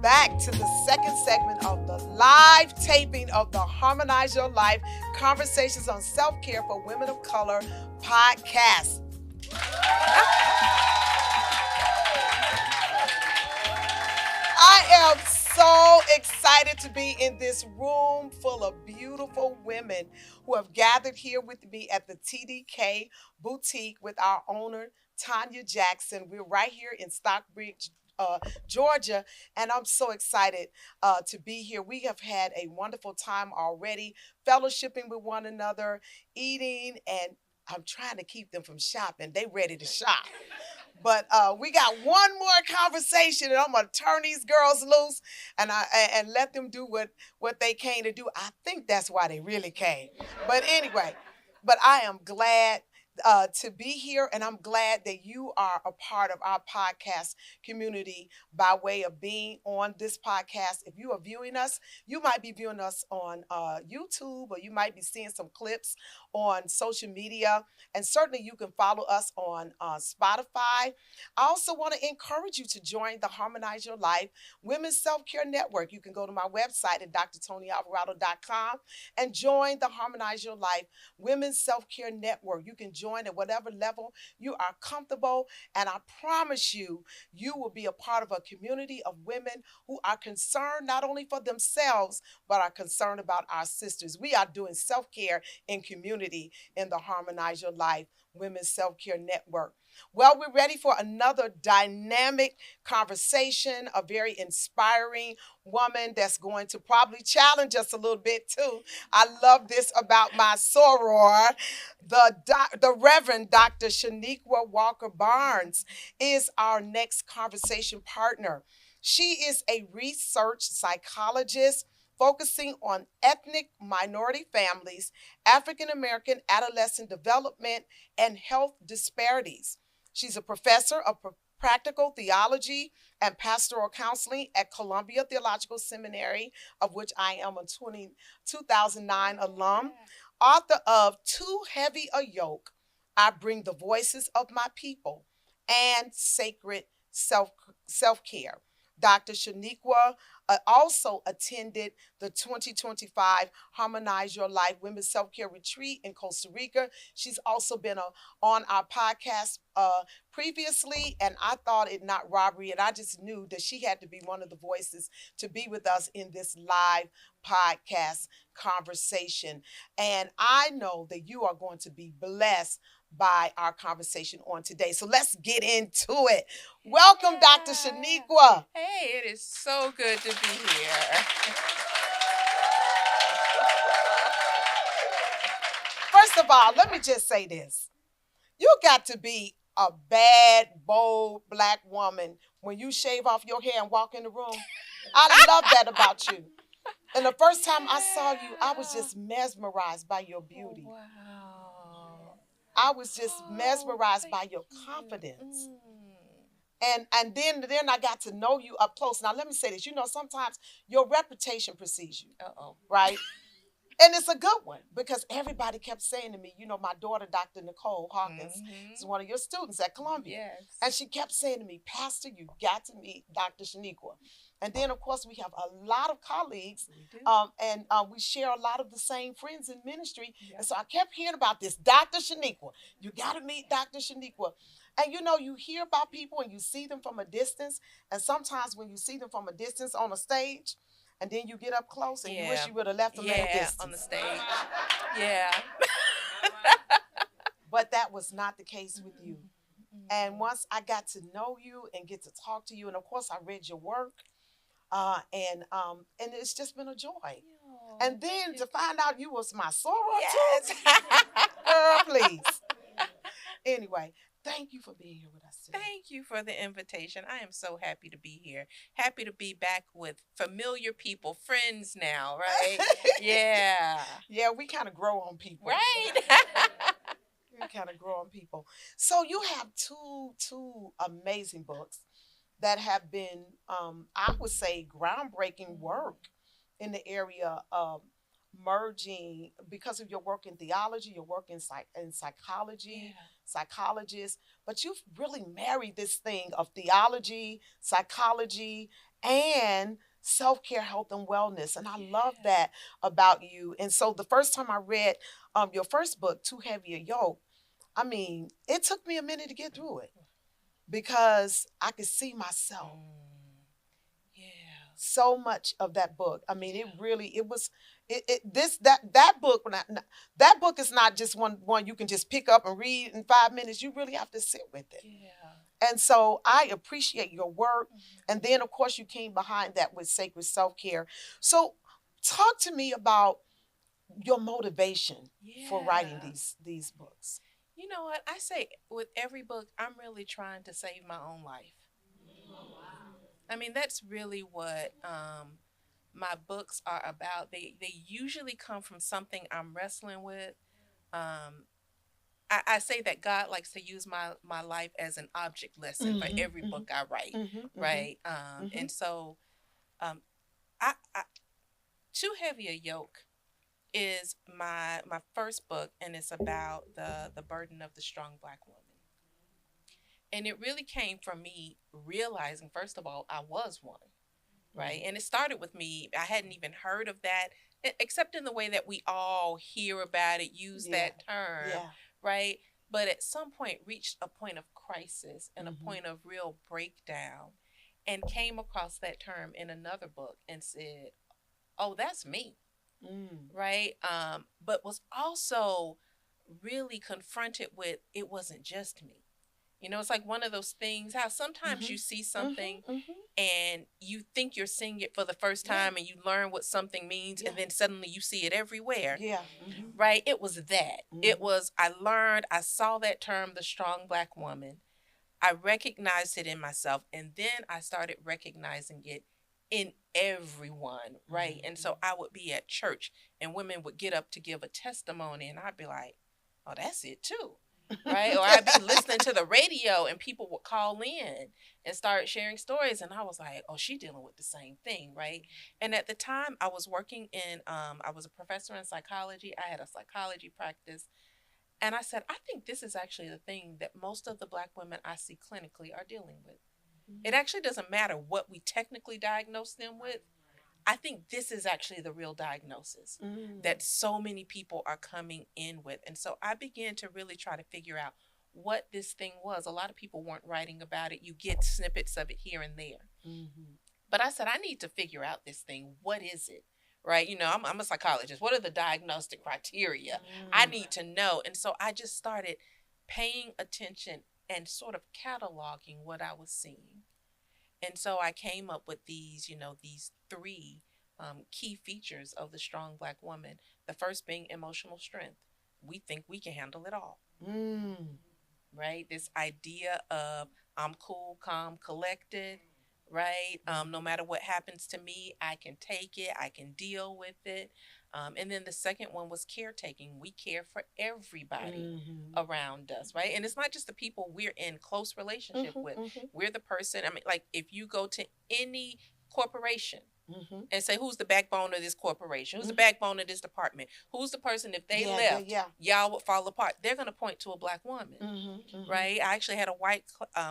back to the second segment of the live taping of the Harmonize Your Life Conversations on Self-Care for Women of Color podcast. I am so excited to be in this room full of beautiful women who have gathered here with me at the TDK Boutique with our owner, Tanya Jackson. We're right here in Stockbridge, Georgia, and I'm so excited to be here. We have had a wonderful time already, fellowshipping with one another, eating, and I'm trying to keep them from shopping. They ready to shop. But we got one more conversation, and I'm gonna turn these girls loose and let them do what they came to do. I think that's why they really came. But anyway, but I am glad to be here, and I'm glad that you are a part of our podcast community by way of being on this podcast. If you are viewing us, you might be viewing us on YouTube, or you might be seeing some clips on social media, and certainly you can follow us on Spotify. I also want to encourage you to join the Harmonize Your Life Women's Self-Care Network. You can go to my website at drtonyalvarado.com and join the Harmonize Your Life Women's Self-Care Network. You can join at whatever level you are comfortable, and I promise you, you will be a part of a community of women who are concerned not only for themselves, but are concerned about our sisters. We are doing self-care in community in the Harmonize Your Life Women's Self-Care Network. Well, we're ready for another dynamic conversation, a very inspiring woman that's going to probably challenge us a little bit too. I love this about my soror. The Reverend Dr. Chanequa Walker-Barnes is our next conversation partner. She is a research psychologist focusing on ethnic minority families, African American adolescent development, and health disparities. She's a professor of practical theology and pastoral counseling at Columbia Theological Seminary, of which I am a 2009 alum. Author of Too Heavy a Yoke, I Bring the Voices of My People, and Sacred Self-Care. Dr. Chanequa also attended the 2025 Harmonize Your Life Women's Self-Care Retreat in Costa Rica. She's also been on our podcast previously, and I thought it not robbery, and I just knew that she had to be one of the voices to be with us in this live podcast conversation. And I know that you are going to be blessed by our conversation on today. So let's get into it. Welcome, yeah. Dr. Chanequa. Hey, it is so good to be here. First of all, let me just say this. You got to be a bad, bold black woman when you shave off your hair and walk in the room. I love that about you. And the first time I saw you, I was just mesmerized by your beauty. Oh, wow. I was just mesmerized by your confidence. And then I got to know you up close. Now, let me say this. You know, sometimes your reputation precedes you. Right? And it's a good one, because everybody kept saying to me, you know, my daughter, Dr. Nicole Hawkins, is one of your students at Columbia. Yes. And she kept saying to me, Pastor, you got to meet Dr. Chanequa. And then, of course, we have a lot of colleagues, and we share a lot of the same friends in ministry. Yeah. And so I kept hearing about this, Dr. Chanequa. You got to meet Dr. Chanequa. And, you know, you hear about people and you see them from a distance. And sometimes when you see them from a distance on a stage, and then you get up close and you wish you would have left them at a distance. On the stage. Yeah. But that was not the case with you. And once I got to know you and get to talk to you, and of course I read your work, and it's just been a joy. Oh, and then to find out you was my soror too. Girl, please. Anyway, thank you for being here with us today. Thank you for the invitation. I am so happy to be here. Happy to be back with familiar people, friends now, right? Yeah. Yeah, we kind of grow on people. Right. We kind of grow on people. So you have two amazing books that have been, I would say, groundbreaking work in the area of merging because of your work in theology, your work in psychology, Yeah. psychologist, but you've really married this thing of theology, psychology, and self-care, health, and wellness. And I love Yeah. that about you. And so the first time I read your first book, Too Heavy a Yoke, I mean, it took me a minute to get through it because I could see myself. Yeah. So much of that book. I mean, it Yeah. really, it was, that book, that book is not just one you can just pick up and read in 5 minutes. You really have to sit with it. Yeah. And so I appreciate your work. Mhm. And then, of course, you came behind that with sacred self-care. So talk to me about your motivation for writing Yeah. these books. You know what? I say with every book, I'm really trying to save my own life. I mean, that's really what my books are about. They usually come from something I'm wrestling with. Um, I say that God likes to use my life as an object lesson for every book I write, right? And so um, I Too Heavy a Yoke is my first book, and it's about the burden of the strong Black woman. And it really came from me realizing, first of all, I was one, right? And it started with me. I hadn't even heard of that, except in the way that we all hear about it, use Yeah. that term, Yeah. right? But at some point, reached a point of crisis and a Mhm. point of real breakdown, and came across that term in another book and said, "Oh, that's me." Right? But was also really confronted with it wasn't just me. You know, it's like one of those things how sometimes you see something and you think you're seeing it for the first Yeah. time and you learn what something means, Yeah. and then suddenly you see it everywhere. Yeah. Right? It was that. It was, I learned, I saw that term, the strong Black woman. I recognized it in myself, and then I started recognizing it in everyone, right? And so I would be at church and women would get up to give a testimony, and I'd be like, "Oh, that's it too." Right? Or I'd be listening to the radio and people would call in and start sharing stories, and I was like, "Oh, she dealing with the same thing," right? And at the time I was working in I was a professor in psychology. I had a psychology practice. And I said, I think this is actually the thing that most of the Black women I see clinically are dealing with. It actually doesn't matter what we technically diagnose them with. I think this is actually the real diagnosis that so many people are coming in with. And so I began to really try to figure out what this thing was. A lot of people weren't writing about it. You get snippets of it here and there. But I said, I need to figure out this thing. What is it? Right? You know, I'm a psychologist. What are the diagnostic criteria? I need to know. And so I just started paying attention and sort of cataloging what I was seeing. And so I came up with these, these three key features of the strong Black woman. The first being emotional strength. We think we can handle it all. Right? This idea of I'm cool, calm, collected, right? No matter what happens to me, I can take it, I can deal with it. And then the second one was caretaking. We care for everybody around us, right? And it's not just the people we're in close relationship with. We're the person, I mean, like if you go to any corporation, and say, who's the backbone of this corporation? Who's the backbone of this department? Who's the person, if they left, y'all would fall apart? They're going to point to a Black woman, right? I actually had a white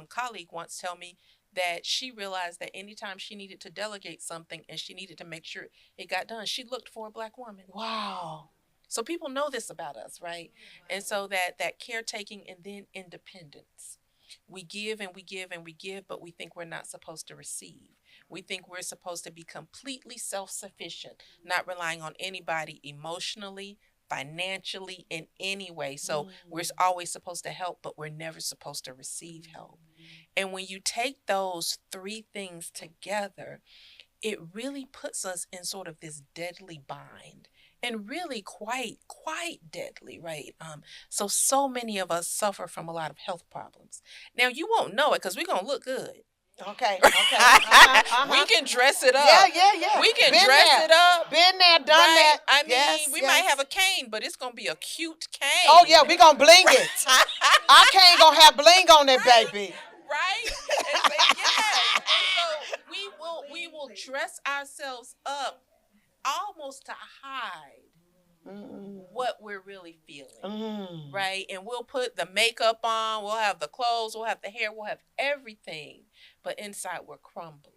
colleague once tell me that she realized that anytime she needed to delegate something and she needed to make sure it got done, she looked for a Black woman. Wow. So people know this about us, right? And so that caretaking, and then independence. We give and we give and we give, but we think we're not supposed to receive. We think we're supposed to be completely self-sufficient, not relying on anybody emotionally, financially, in any way. So we're always supposed to help, but we're never supposed to receive help. And when you take those three things together, it really puts us in sort of this deadly bind, and really quite deadly, right? So many of us suffer from a lot of health problems. Now you won't know it because we're gonna look good. Okay. We can dress it up. Yeah. We can Been dress there. it up. Been there, done Right? that. I mean, Yes, we yes. might have a cane, but it's gonna be a cute cane. Oh yeah, we gonna bling it. Our cane gonna have bling on it, baby. Right? And so, yes. And so we will dress ourselves up almost to hide what we're really feeling. Mm. Right? And we'll put the makeup on, we'll have the clothes, we'll have the hair, we'll have everything, but inside we're crumbling.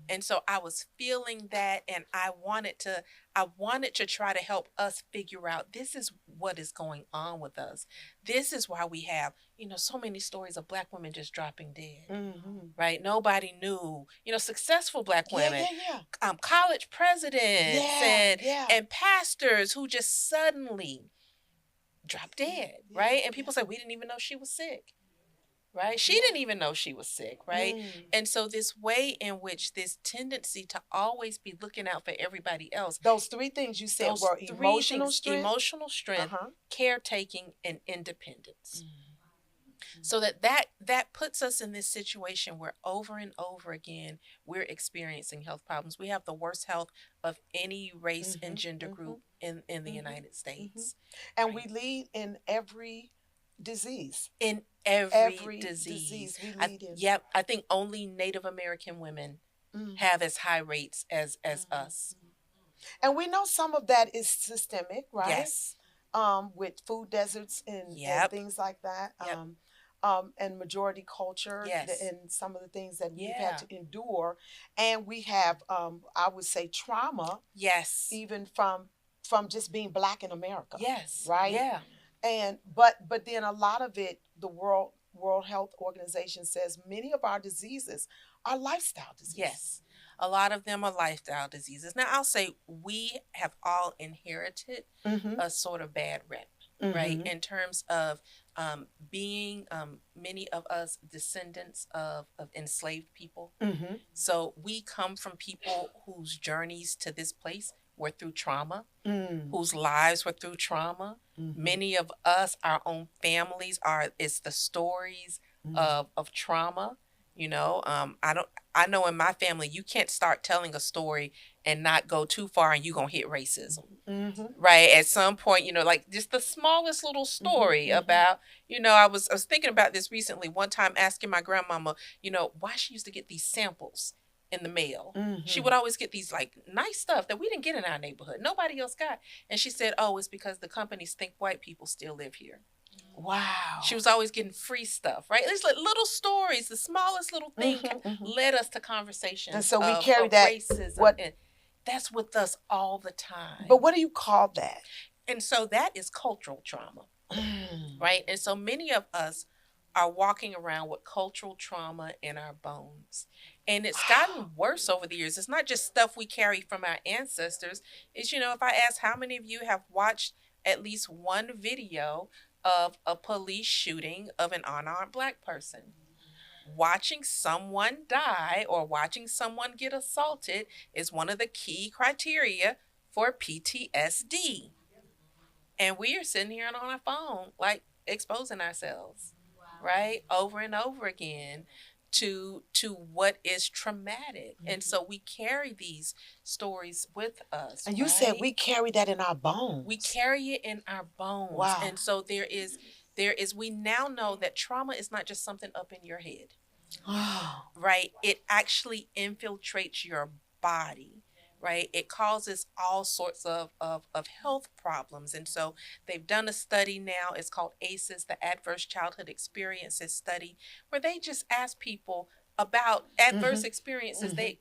And so I was feeling that, and I wanted to try to help us figure out, this is what is going on with us. This is why we have, so many stories of Black women just dropping dead. Right? Nobody knew, successful Black women, college presidents, and pastors who just suddenly dropped dead, right? And people say, we didn't even know she was sick, right? She didn't even know she was sick, right? And so this way in which this tendency to always be looking out for everybody else. Those three things you said were emotional strength, caretaking, and independence. So that puts us in this situation where over and over again, we're experiencing health problems. We have the worst health of any race and gender group in the United States. And we lead in every disease. In every disease. We lead in. Yep. I think only Native American women have as high rates as us. And we know some of that is systemic, right? Yes. With food deserts and things like that. And majority culture and some of the things that we've had to endure. And we have, I would say, trauma. Yes. Even from just being Black in America. Yes. Right? Yeah. And but then a lot of it, the World Health Organization says many of our diseases are lifestyle diseases. Yes. A lot of them are lifestyle diseases. Now, I'll say we have all inherited a sort of bad rep, right? In terms of being many of us descendants of enslaved people. So we come from people whose journeys to this place were through trauma, whose lives were through trauma. Many of us, our own families it's the stories of trauma. I know in my family, you can't start telling a story and not go too far and you're going to hit racism. Right? At some point, like just the smallest little story about, I was thinking about this recently, one time asking my grandmama, why she used to get these samples in the mail. She would always get these like nice stuff that we didn't get in our neighborhood. Nobody else got. And she said, oh, it's because the companies think white people still live here. Wow. She was always getting free stuff, right? It's like little stories, the smallest little thing led us to conversations. And so we carry that racism. And that's with us all the time. But what do you call that? And so that is cultural trauma, right? And so many of us are walking around with cultural trauma in our bones. And it's gotten worse over the years. It's not just stuff we carry from our ancestors. It's, if I ask how many of you have watched at least one video of a police shooting of an unarmed Black person. Watching someone die or watching someone get assaulted is one of the key criteria for PTSD. And we are sitting here on our phone, like exposing ourselves, right? Over and over again to what is traumatic. And so we carry these stories with us. And you said we carry that in our bones. We carry it in our bones. Wow. And so there is, we now know that trauma is not just something up in your head. Right? It actually infiltrates your body. Right? It causes all sorts of health problems. And so they've done a study now. It's called ACEs, the Adverse Childhood Experiences Study, where they just ask people about adverse experiences. They,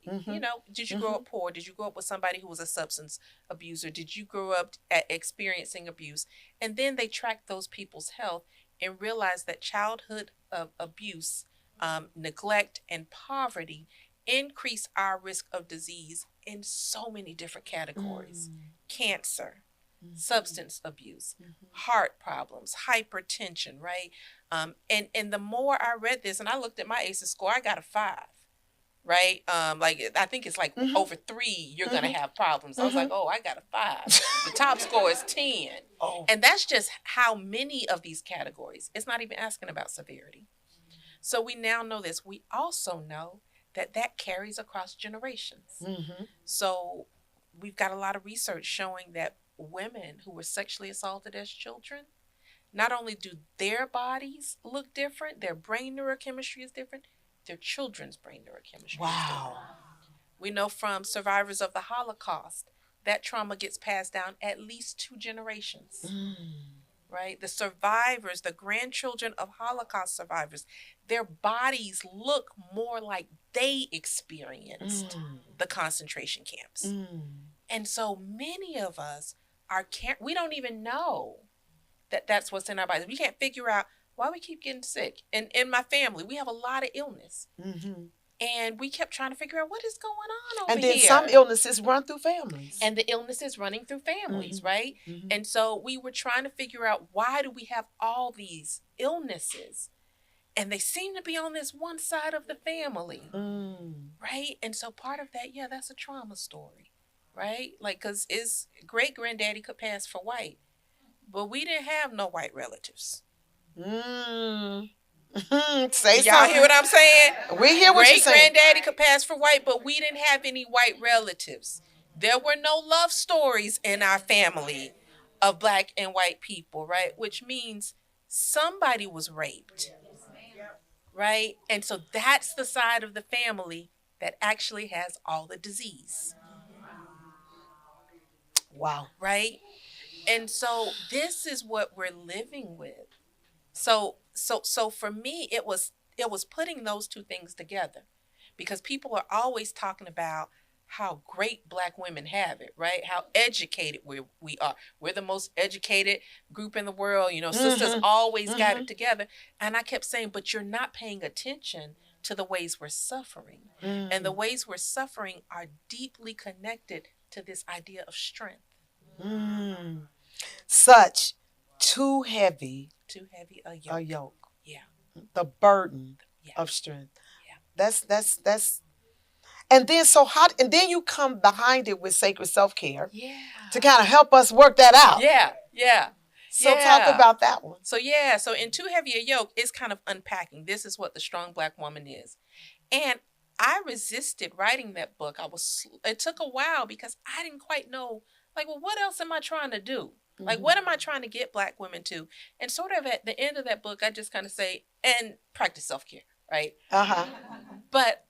did you grow up poor? Did you grow up with somebody who was a substance abuser? Did you grow up experiencing abuse? And then they track those people's health and realize that childhood abuse, neglect, and poverty increase our risk of disease in so many different categories. Cancer, substance abuse, heart problems, hypertension, right? And the more I read this, and I looked at my ACEs score, I got a 5, right? I think it's like over 3, you're going to have problems. I was like, oh, I got a 5. The top score is 10. Oh. And that's just how many of these categories. It's not even asking about severity. So we now know this. We also know that carries across generations. So we've got a lot of research showing that women who were sexually assaulted as children, not only do their bodies look different, their brain neurochemistry is different, their children's brain neurochemistry is different. We know from survivors of the Holocaust that trauma gets passed down at least 2 generations. Mm. Right? The survivors, the grandchildren of Holocaust survivors, their bodies look more like they experienced the concentration camps. And so many of us we don't even know that that's what's in our bodies. We can't figure out why we keep getting sick. And in my family, we have a lot of illness. And we kept trying to figure out what is going on over here. And then some illnesses run through families. And the illness is running through families, right? And so we were trying to figure out, why do we have all these illnesses? And they seem to be on this one side of the family, right? And so part of that, that's a trauma story, right? Like, because his great-granddaddy could pass for white, but we didn't have no white relatives. Say Y'all hear what I'm saying? We hear what you're saying. Great-granddaddy could pass for white, but we didn't have any white relatives. There were no love stories in our family of Black and white people, right? Which means somebody was raped, right? And so that's the side of the family that actually has all the disease. Wow. Right? And so this is what we're living with. So for me, it was putting those two things together, because people are always talking about how great Black women have it, right? How educated we are. We're the most educated group in the world. Sisters always got it together. And I kept saying, but you're not paying attention to the ways we're suffering. And the ways we're suffering are deeply connected to this idea of strength. Such too heavy a yoke. Yeah. The burden of strength. Yeah. That's and then you come behind it with sacred self-care. Yeah. To kind of help us work that out. Yeah. So talk about that one. So in Too Heavy a Yoke, it's kind of unpacking. This is what the strong Black woman is. And I resisted writing that book. It took a while because I didn't quite know, what else am I trying to do? What am I trying to get Black women to? And sort of at the end of that book, I just kind of say, and practice self-care, right? But,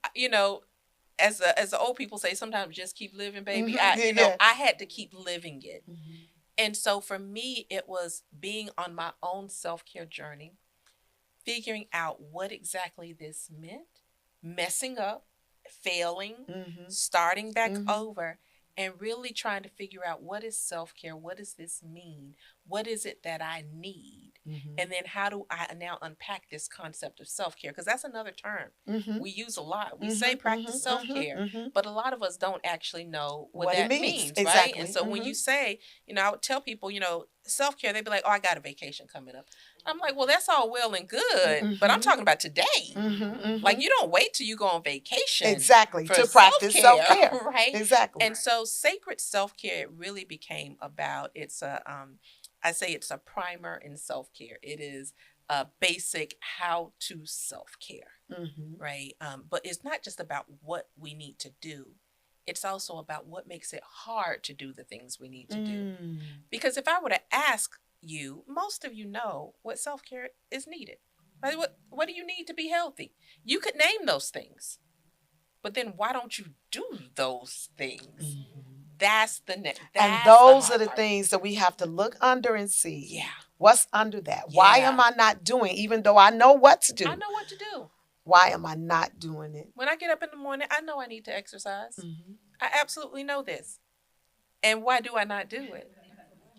as the old people say, sometimes just keep living, baby. I had to keep living it. And so for me, it was being on my own self-care journey, figuring out what exactly this meant, messing up, failing, starting back over, and really trying to figure out, what is self-care? What does this mean? What is it that I need? And then how do I now unpack this concept of self-care? Because that's another term we use a lot. We say practice self-care, but a lot of us don't actually know what that means, exactly. Right? And so when you say, I would tell people, self-care, they'd be like, oh, I got a vacation coming up. I'm like, well, that's all well and good, but I'm talking about today. You don't wait till you go on vacation. Exactly. To practice self-care. Right? Exactly. And so sacred self-care really became about, I say it's a primer in self-care. It is a basic how-to self-care, right? But it's not just about what we need to do. It's also about what makes it hard to do the things we need to do. Because if I were to ask you, most of you know what self-care is needed. Right? What do you need to be healthy? You could name those things. But then why don't you do those things? That's the next. And those are the things that we have to look under and see. Yeah. What's under that? Yeah. Why am I not doing, even though I know what to do? I know what to do. Why am I not doing it? When I get up in the morning, I know I need to exercise. I absolutely know this. And why do I not do it?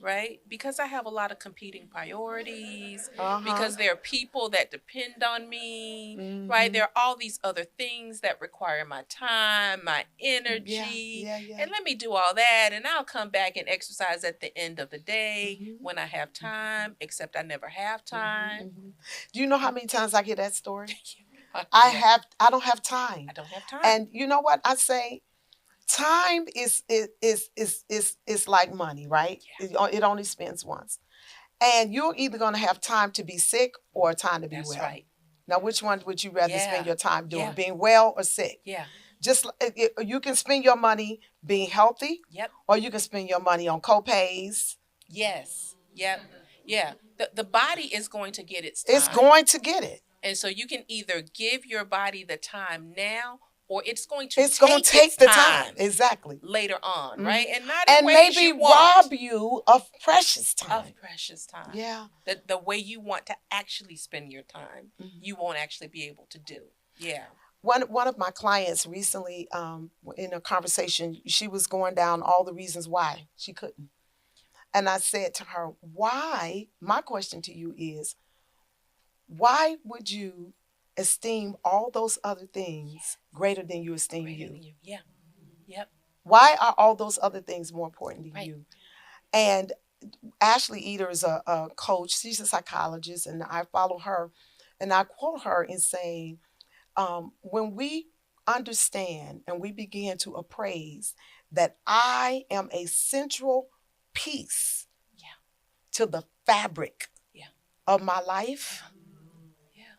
Right? Because I have a lot of competing priorities, because there are people that depend on me, right? There are all these other things that require my time, my energy, and let me do all that, and I'll come back and exercise at the end of the day when I have time, except I never have time. Do you know how many times I hear that story? I don't have time. I don't have time. And you know what I say? Time is like money, right? Yeah. It only spends once. And you're either going to have time to be sick or time to be well. That's right. Now, which one would you rather spend your time doing? Yeah. Being well or sick? Yeah. Just you can spend your money being healthy. Yep. Or you can spend your money on co-pays. Yes. Yep. Yeah. The body is going to get its time. It's going to get it. And so you can either give your body the time now, or it's going to It's going to take the time. Exactly. Later on, Mhm. right? And not in And ways maybe you want. rob you of precious time. Of precious time. Yeah. The way you want to actually spend your time, Mhm. you won't actually be able to do. Yeah. One of my clients recently, in a conversation, she was going down all the reasons why she couldn't. And I said to her, why? My question to you is, why would you esteem all those other things greater than you esteem Greater you? than you. Yeah. Yep. Why are all those other things more important than Right. you? And Ashley Eder is a coach. She's a psychologist, and I follow her, and I quote her in saying, when we understand and we begin to appraise that I am a central piece Yeah. to the fabric Yeah. of my life, Yeah.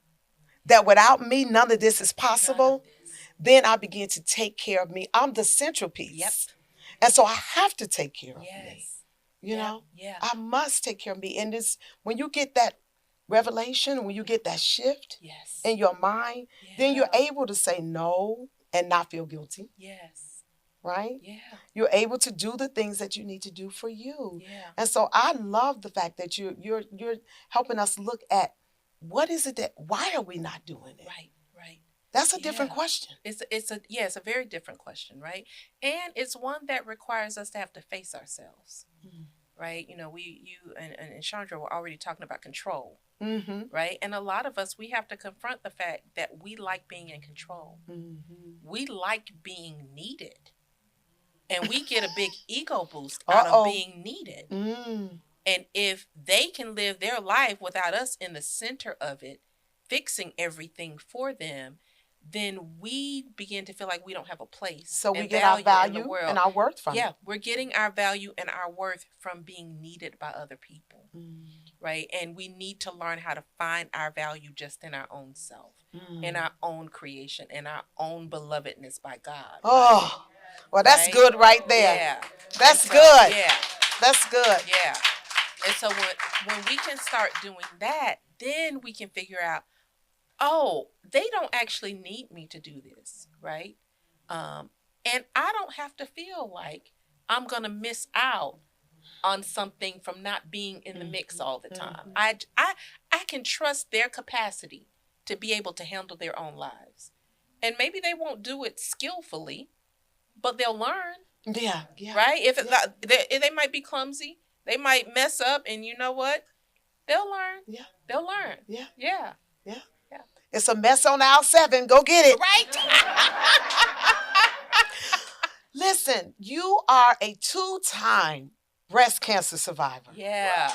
that without me, none of this is None of possible, this. then I begin to take care of me. I'm the central piece. Yep. And so I have to take care of me. Yes. You Yep. know, Yeah. I must take care of me. And this, when you get that revelation, when you get that shift Yes. in your mind, then you're able to say no and not feel guilty, Yes. right? Yeah. You're able to do the things that you need to do for you. Yeah. And so I love the fact that you're helping us look at what is it that, why are we not doing it? Right. Right. That's a different Yeah. question. It's a very different question, right? And it's one that requires us to have to face ourselves, right? You know, you and Chandra were already talking about control, Mm-hmm. right? And a lot of us, we have to confront the fact that we like being in control. Mm-hmm. We like being needed, and we get a big ego boost out of being needed. Mm. And if they can live their life without us in the center of it, fixing everything for them, then we begin to feel like we don't have a place. So we get our in value the world. and our worth from Yeah, it. we're getting our value and our worth from being needed by other people, right? And we need to learn how to find our value just in our own self, in our own creation, in our own belovedness by God. Oh, well, that's Right? good right there. Yeah. That's So, good. Yeah. That's good. Yeah. And so when we can start doing that, then we can figure out, oh, they don't actually need me to do this, right? And I don't have to feel like I'm going to miss out on something from not being in the mix all the time. I can trust their capacity to be able to handle their own lives. And maybe they won't do it skillfully, but they'll learn. Yeah. Yeah. Right? If they might be clumsy, they might mess up, and you know what? They'll learn. Yeah. They'll learn. Yeah. Yeah. Yeah. Yeah. It's a mess on aisle 7. Go get it. Right? Listen, you are a 2-time breast cancer survivor. Yeah.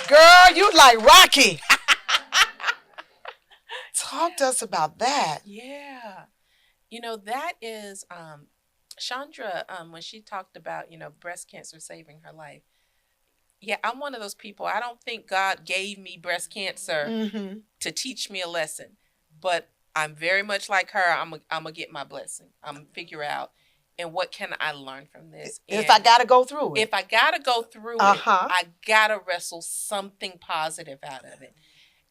Girl, you like Rocky. Talk to us about that. Yeah. You know, that is Chandra, when she talked about, breast cancer saving her life. Yeah, I'm one of those people. I don't think God gave me breast cancer to teach me a lesson, but I'm very much like her. I'm gonna get my blessing. I'm gonna figure out, and what can I learn from this? If I gotta go through it. If I gotta go through it, I gotta wrestle something positive out of it.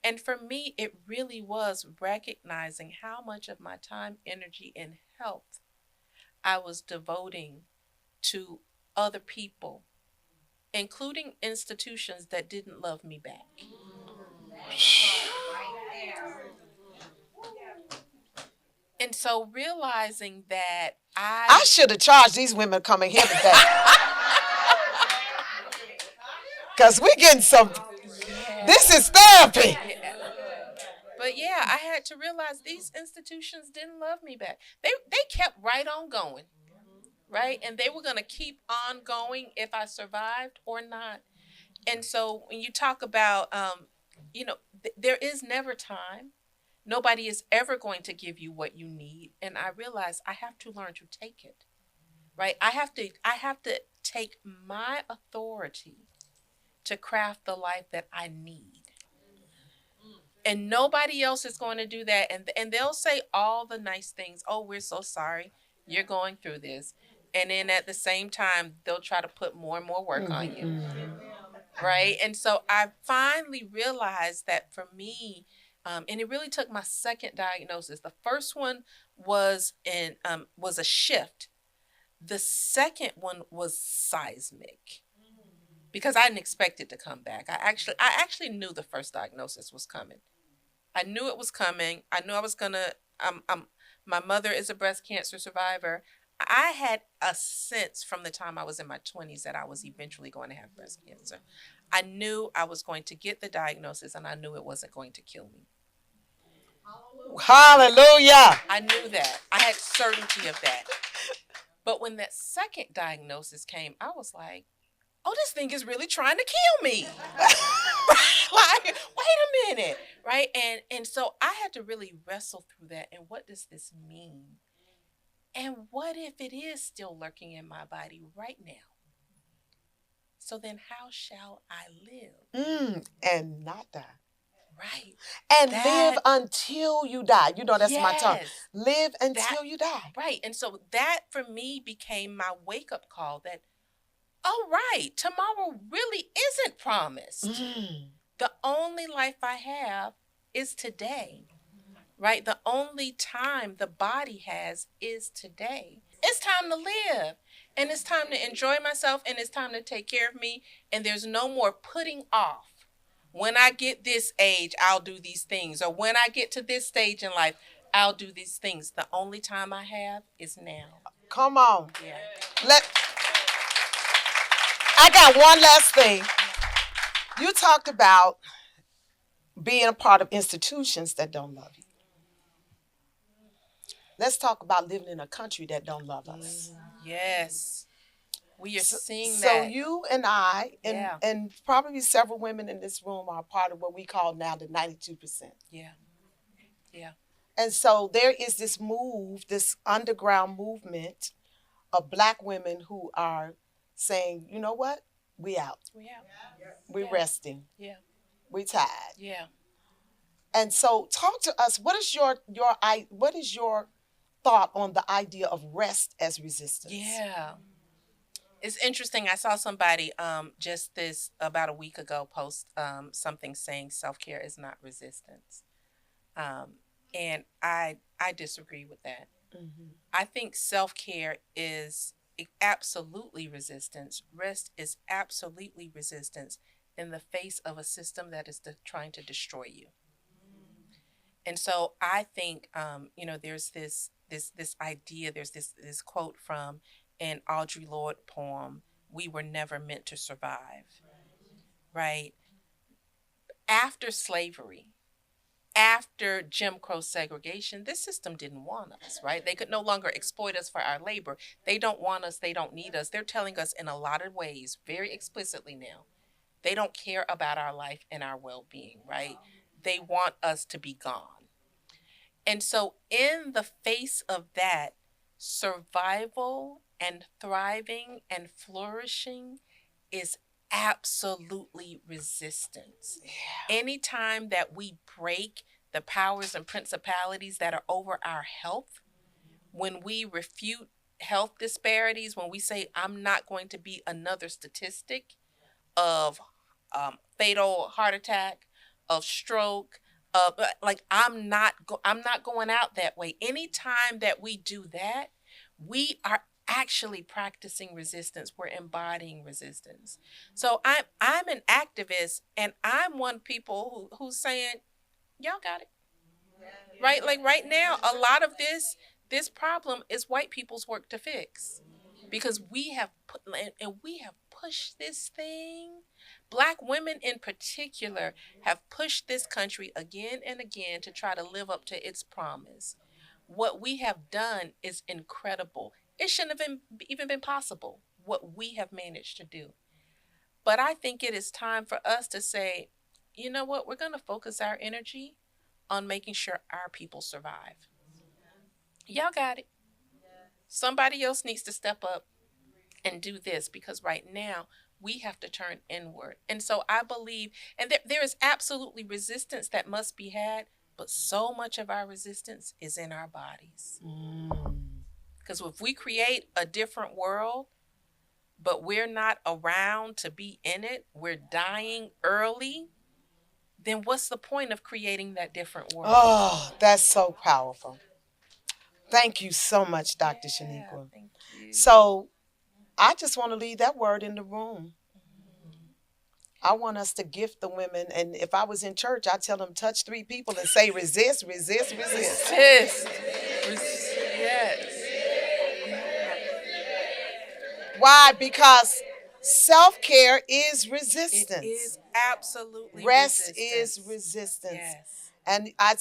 And for me, it really was recognizing how much of my time, energy, and health I was devoting to other people, including institutions that didn't love me back. And so realizing that I should have charged these women coming here today. Because we're getting some, this is therapy. Yeah. But yeah, I had to realize these institutions didn't love me back. They kept right on going, right? And they were going to keep on going if I survived or not. And so when you talk about, there is never time. Nobody is ever going to give you what you need. And I realized I have to learn to take it, right? I have to take my authority to craft the life that I need. And nobody else is going to do that. And they'll say all the nice things. Oh, we're so sorry you're going through this. And then at the same time, they'll try to put more and more work on you. Right? And so I finally realized that for me, And it really took my second diagnosis. The first one was a shift. The second one was seismic because I didn't expect it to come back. I actually knew the first diagnosis was coming. I knew it was coming. I knew I was gonna. My mother is a breast cancer survivor. I had a sense from the time I was in my 20s that I was eventually going to have breast cancer. I knew I was going to get the diagnosis, and I knew it wasn't going to kill me. Hallelujah. I knew that. I had certainty of that. But when that second diagnosis came, I was like, oh, this thing is really trying to kill me. Like, wait a minute. Right. And so I had to really wrestle through that. And what does this mean? And what if it is still lurking in my body right now? So then how shall I live? And not die. Right. And live until you die. You know, that's my term. Live until you die. Right. And so that for me became my wake-up call that, oh, right, tomorrow really isn't promised. The only life I have is today. Right? The only time the body has is today. It's time to live. And it's time to enjoy myself. And it's time to take care of me. And there's no more putting off. When I get this age, I'll do these things. Or when I get to this stage in life, I'll do these things. The only time I have is now. Come on. Yeah. I got one last thing. You talked about being a part of institutions that don't love you. Let's talk about living in a country that don't love us. Yes. We are seeing that. So you and I, and probably several women in this room are part of what we call now the 92%. Yeah. Yeah. And so there is this move, this underground movement of Black women who are saying, you know what? We out. We out. We're resting. Yeah. We're tired. Yeah. And so talk to us. What is your thought on the idea of rest as resistance? Yeah. It's interesting. I saw somebody just about a week ago post something saying self-care is not resistance. And I disagree with that. Mm-hmm. I think self-care is absolutely resistance. Rest is absolutely resistance in the face of a system that is trying to destroy you. And so I think, there's this idea, there's this quote from an Audre Lorde poem, "We were never meant to survive," right? After slavery, after Jim Crow segregation, this system didn't want us, right? They could no longer exploit us for our labor. They don't want us. They don't need us. They're telling us in a lot of ways, very explicitly now, they don't care about our life and our well-being, right? They want us to be gone. And so in the face of that, survival and thriving and flourishing is absolutely resistance. Yeah. Anytime that we break the powers and principalities that are over our health, when we refute health disparities, when we say, I'm not going to be another statistic of fatal heart attack, of stroke, I'm not going out that way. Anytime that we do that, we are actually practicing resistance. We're embodying resistance. So I'm an activist, and I'm one people who's saying, y'all got it. Right? Like right now, a lot of this problem is white people's work to fix. Because we have pushed this thing. Black women in particular have pushed this country again and again to try to live up to its promise. What we have done is incredible. It shouldn't have even been possible, what we have managed to do. But I think it is time for us to say, you know what, we're going to focus our energy on making sure our people survive. Y'all got it. Somebody else needs to step up and do this, because right now we have to turn inward. And so I believe, and there is absolutely resistance that must be had, but so much of our resistance is in our bodies. Because if we create a different world, but we're not around to be in it, we're dying early, then what's the point of creating that different world? Oh, that's so powerful. Thank you so much, Dr. Yeah, Chanequa. thank you. So I just want to leave that word in the room. I want us to gift the women. And if I was in church, I'd tell them touch 3 people and say resist, resist, resist. Resist. Yes. Why? Because self-care is It resistance. is absolutely Rest resistance. is resistance. Yes. And I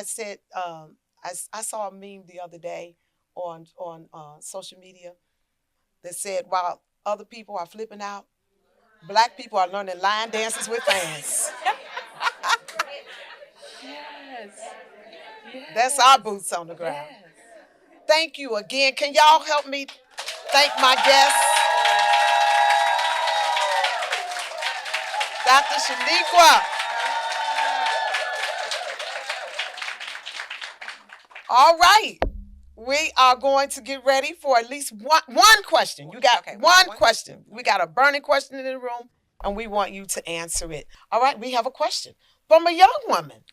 said, I saw a meme the other day on social media that said, while other people are flipping out, Black people are learning line dances with fans. Yes. That's our boots on the ground. Yes. Thank you again. Can y'all help me thank my guests? Dr. Chanequa. All right. We are going to get ready for at least one question. You got one question. We got a burning question in the room, and we want you to answer it. All right, we have a question from a young woman.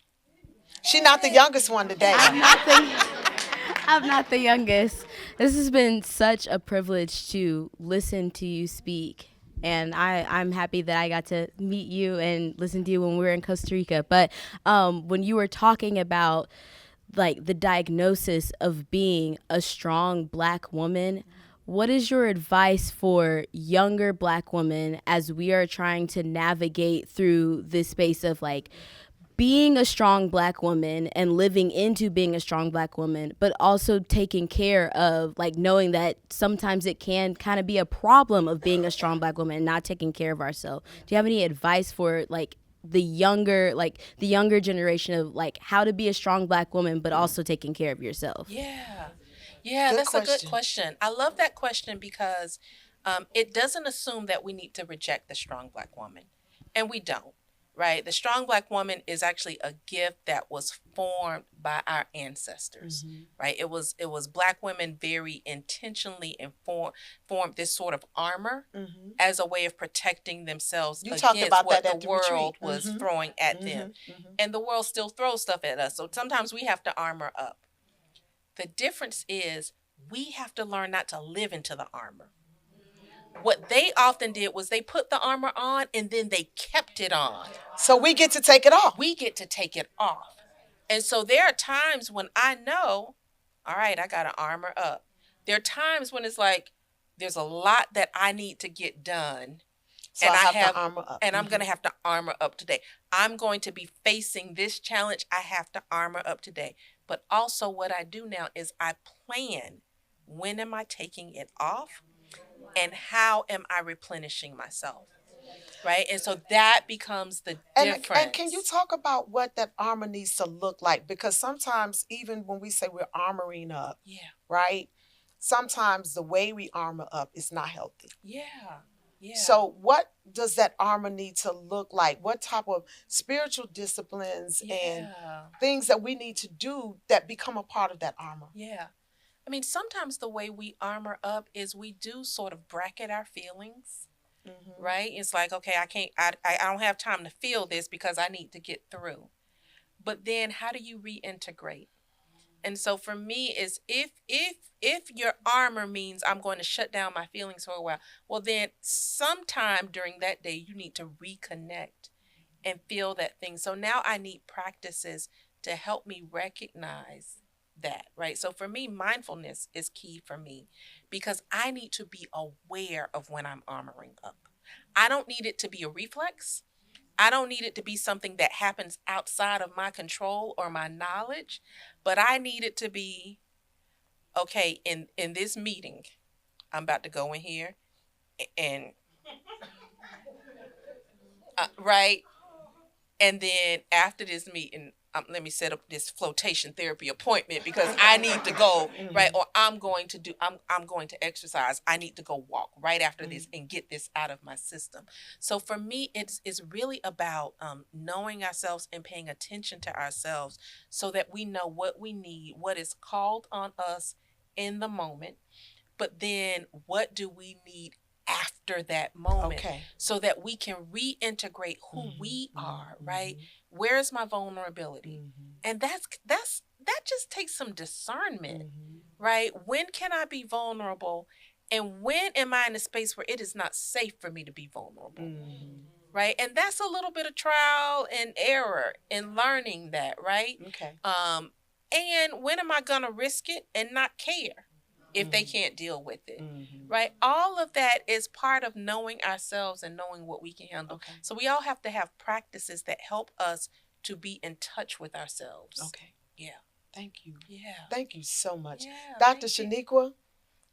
She's not the youngest one today. I'm not the youngest. This has been such a privilege to listen to you speak. And I'm happy that I got to meet you and listen to you when we were in Costa Rica. But when you were talking about like the diagnosis of being a strong Black woman, what is your advice for younger Black women as we are trying to navigate through this space of like being a strong Black woman and living into being a strong Black woman, but also taking care of like knowing that sometimes it can kind of be a problem of being a strong Black woman and not taking care of ourselves? Do you have any advice for like the younger generation of like how to be a strong Black woman, but also taking care of yourself? Yeah. Good That's question. a good question. I love that question because it doesn't assume that we need to reject the strong Black woman. And we don't, right? The strong Black woman is actually a gift that was formed by our ancestors, right? It was Black women very intentionally formed this sort of armor as a way of protecting themselves against about what that the at the retreat. world was throwing at them. And the world still throws stuff at us. So sometimes we have to armor up. The difference is we have to learn not to live into the armor. What they often did was they put the armor on and then they kept it on. So we get to take it off. We get to take it off. And so there are times when I know, all right, I got to armor up. There are times when it's like, there's a lot that I need to get done. So and I have to armor up. And I'm going to have to armor up today. I'm going to be facing this challenge. I have to armor up today. But also what I do now is I plan, when am I taking it off and how am I replenishing myself, right? And so that becomes the difference. And can you talk about what that armor needs to look like? Because sometimes even when we say we're armoring up, right? Sometimes the way we armor up is not healthy. Yeah. So what does that armor need to look like? What type of spiritual disciplines and things that we need to do that become a part of that armor? Yeah. I mean, sometimes the way we armor up is we do sort of bracket our feelings, right? It's like, okay, I don't have time to feel this because I need to get through. But then how do you reintegrate? And so for me is if your armor means I'm going to shut down my feelings for a while, well then sometime during that day you need to reconnect and feel that thing. So now I need practices to help me recognize that, right? So for me, mindfulness is key for me because I need to be aware of when I'm armoring up. I don't need it to be a reflex. I don't need it to be something that happens outside of my control or my knowledge, but I need it to be, okay, in this meeting, I'm about to go in here and, right? And then after this meeting, let me set up this flotation therapy appointment because I need to go, right? Or I'm going to exercise. I need to go walk right after this and get this out of my system. So for me, it's really about knowing ourselves and paying attention to ourselves so that we know what we need, what is called on us in the moment. But then what do we need after that moment, Okay. so that we can reintegrate who we are, right? Where's my vulnerability? And that just takes some discernment, right? When can I be vulnerable? And when am I in a space where it is not safe for me to be vulnerable? Right? And that's a little bit of trial and error in learning that, right? Okay. And when am I gonna risk it and not care if they can't deal with it? Right? All of that is part of knowing ourselves and knowing what we can handle. Okay. So we all have to have practices that help us to be in touch with ourselves. Okay. Yeah. Thank you. Yeah. Thank you so much. Yeah, Dr. thank you. Chanequa,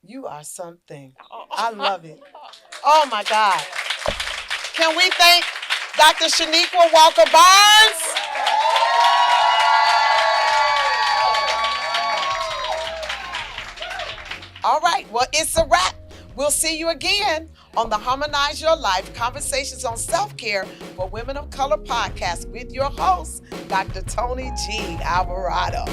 you are something. I love it. Oh my God. Can we thank Dr. Chanequa Walker-Barnes? All right, well, it's a wrap. We'll see you again on the Harmonize Your Life Conversations on Self-Care for Women of Color podcast with your host, Dr. Tony G. Alvarado.